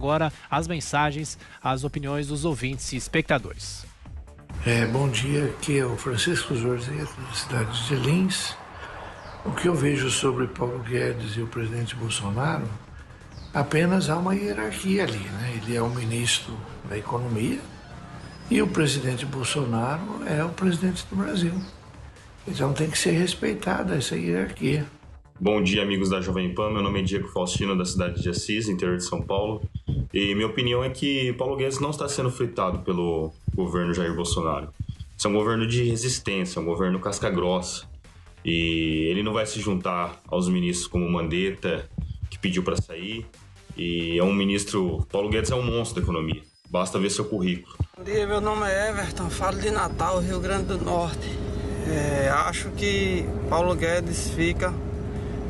Agora as mensagens, as opiniões dos ouvintes e espectadores. Bom dia, aqui é o Francisco Zorzeto, da cidade de Lins. O que eu vejo sobre Paulo Guedes e o presidente Bolsonaro, apenas há uma hierarquia ali, né? Ele é o ministro da Economia e o presidente Bolsonaro é o presidente do Brasil. Então tem que ser respeitada essa hierarquia. Bom dia, amigos da Jovem Pan. Meu nome é Diego Faustino, da cidade de Assis, interior de São Paulo. E minha opinião é que Paulo Guedes não está sendo fritado pelo governo Jair Bolsonaro. Isso é um governo de resistência, um governo casca-grossa. E ele não vai se juntar aos ministros como Mandetta, que pediu para sair. E é um ministro... Paulo Guedes é um monstro da economia. Basta ver seu currículo. Bom dia, meu nome é Everton, falo de Natal, Rio Grande do Norte. Acho que Paulo Guedes fica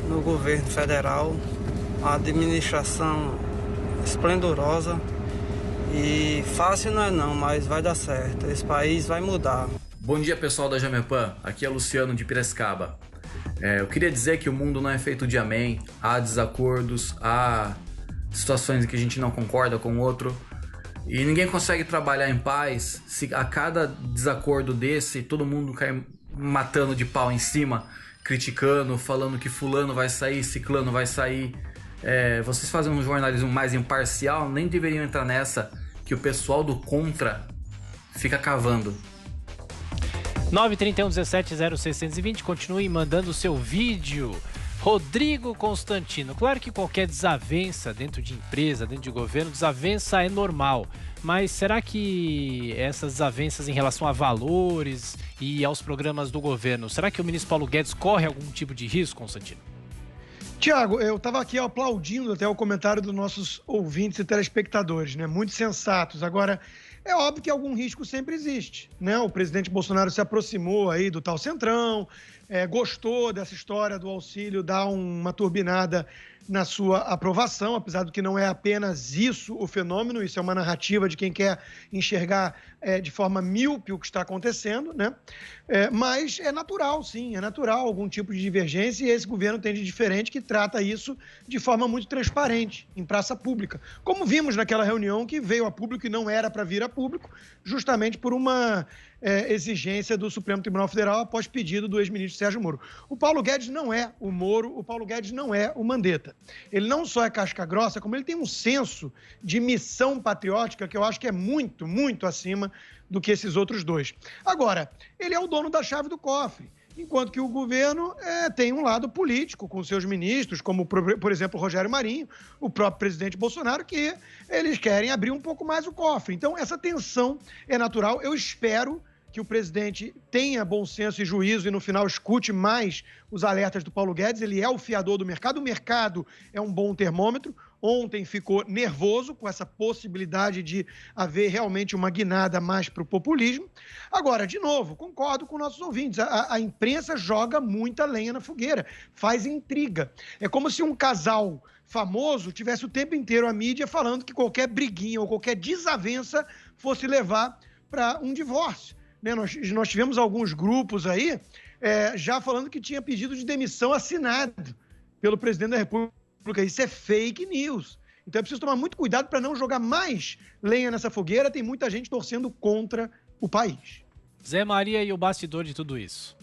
no governo federal, uma administração esplendorosa e fácil não é não, mas vai dar certo, esse país vai mudar. Bom dia, pessoal da Jovem Pan, aqui é Luciano de Piracicaba. Eu queria dizer que o mundo não é feito de amém, há desacordos, há situações em que a gente não concorda com o outro e ninguém consegue trabalhar em paz se a cada desacordo desse todo mundo cai matando de pau em cima, criticando, falando que fulano vai sair, ciclano vai sair. Vocês fazem um jornalismo mais imparcial, nem deveriam entrar nessa que o pessoal do contra fica cavando. 931 17 0620, continue mandando o seu vídeo. Rodrigo Constantino, claro que qualquer desavença dentro de empresa, dentro de governo, desavença é normal, mas será que essas desavenças em relação a valores e aos programas do governo, será que o ministro Paulo Guedes corre algum tipo de risco, Constantino? Tiago, eu estava aqui aplaudindo até o comentário dos nossos ouvintes e telespectadores, né? Muito sensatos. Agora, é óbvio que algum risco sempre existe, né? O presidente Bolsonaro se aproximou aí do tal Centrão, gostou dessa história do auxílio, dá uma turbinada na sua aprovação, apesar do que não é apenas isso o fenômeno, isso é uma narrativa de quem quer enxergar de forma míope o que está acontecendo, né? Mas é natural, sim, é natural algum tipo de divergência e esse governo tem de diferente que trata isso de forma muito transparente, em praça pública. Como vimos naquela reunião que veio a público e não era para vir a público, justamente por uma exigência do Supremo Tribunal Federal após pedido do ex-ministro Sérgio Moro. O Paulo Guedes não é o Moro, o Paulo Guedes não é o Mandetta. Ele não só é casca grossa, como ele tem um senso de missão patriótica que eu acho que é muito, muito acima do que esses outros dois. Agora, ele é o dono da chave do cofre, enquanto que o governo tem um lado político com seus ministros, como, por exemplo, o Rogério Marinho, o próprio presidente Bolsonaro, que eles querem abrir um pouco mais o cofre. Então, essa tensão é natural. Eu espero que o presidente tenha bom senso e juízo e, no final, escute mais os alertas do Paulo Guedes. Ele é o fiador do mercado. O mercado é um bom termômetro. Ontem ficou nervoso com essa possibilidade de haver realmente uma guinada mais para o populismo. Agora, de novo, concordo com nossos ouvintes. A imprensa joga muita lenha na fogueira, faz intriga. É como se um casal famoso tivesse o tempo inteiro a mídia falando que qualquer briguinha ou qualquer desavença fosse levar para um divórcio. Né? Nós tivemos alguns grupos aí já falando que tinha pedido de demissão assinado pelo presidente da República. Isso é fake news. Então é preciso tomar muito cuidado para não jogar mais lenha nessa fogueira. Tem muita gente torcendo contra o país. Zé Maria e o bastidor de tudo isso.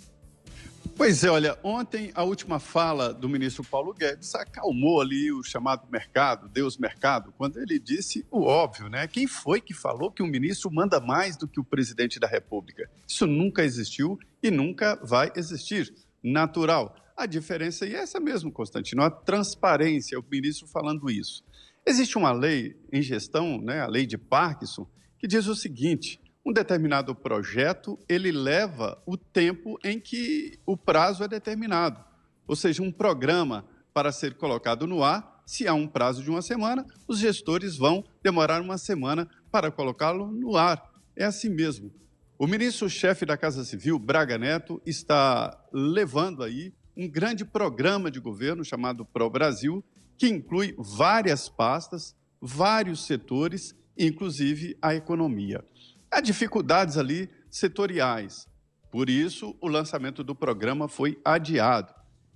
Pois é, olha, ontem a última fala do ministro Paulo Guedes acalmou ali o chamado mercado, Deus mercado, quando ele disse o óbvio, né? Quem foi que falou que o ministro manda mais do que o presidente da República? Isso nunca existiu e nunca vai existir. Natural. A diferença é essa mesmo, Constantino, a transparência, o ministro falando isso. Existe uma lei em gestão, né, a lei de Parkinson, que diz o seguinte: um determinado projeto, ele leva o tempo em que o prazo é determinado. Ou seja, um programa para ser colocado no ar, se há um prazo de uma semana, os gestores vão demorar uma semana para colocá-lo no ar. É assim mesmo. O ministro-chefe da Casa Civil, Braga Neto, está levando aí um grande programa de governo chamado Pro Brasil, que inclui várias pastas, vários setores, inclusive a economia. Há dificuldades ali setoriais, por isso o lançamento do programa foi adiado.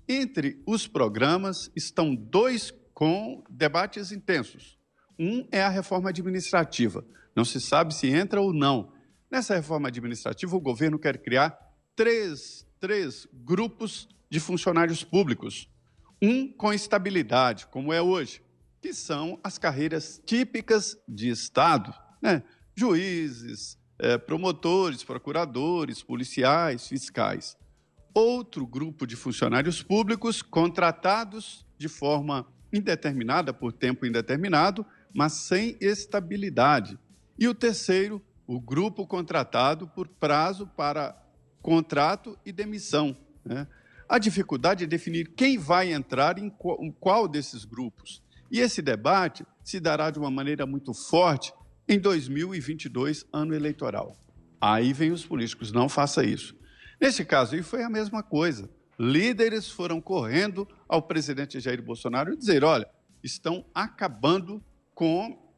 Entre os programas estão dois com debates intensos. Um é a reforma administrativa. Não se sabe se entra ou não. Nessa reforma administrativa, o governo quer criar três grupos de funcionários públicos. Um com estabilidade, como é hoje, que são as carreiras típicas de Estado, né? Juízes, promotores, procuradores, policiais, fiscais. Outro grupo de funcionários públicos contratados de forma indeterminada, por tempo indeterminado, mas sem estabilidade. E o terceiro, o grupo contratado por prazo para contrato e demissão, né? A dificuldade é definir quem vai entrar em qual desses grupos. E esse debate se dará de uma maneira muito forte em 2022, ano eleitoral. Aí vem os políticos, não faça isso. Nesse caso aí foi a mesma coisa. Líderes foram correndo ao presidente Jair Bolsonaro e dizer, olha, estão acabando com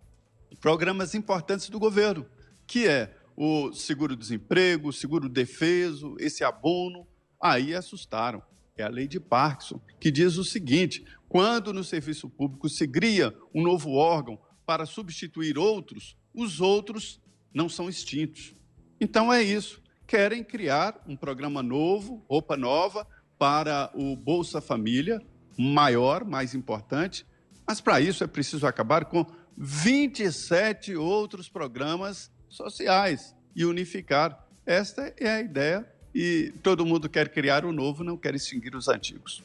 programas importantes do governo, que é o seguro-desemprego, o seguro-defeso, esse abono. Aí assustaram. É a lei de Parkinson, que diz o seguinte, quando no serviço público se cria um novo órgão para substituir outros, os outros não são extintos. Então é isso. Querem criar um programa novo, roupa nova, para o Bolsa Família, maior, mais importante, mas para isso é preciso acabar com 27 outros programas sociais e unificar. Esta é a ideia e todo mundo quer criar o novo, não quer extinguir os antigos.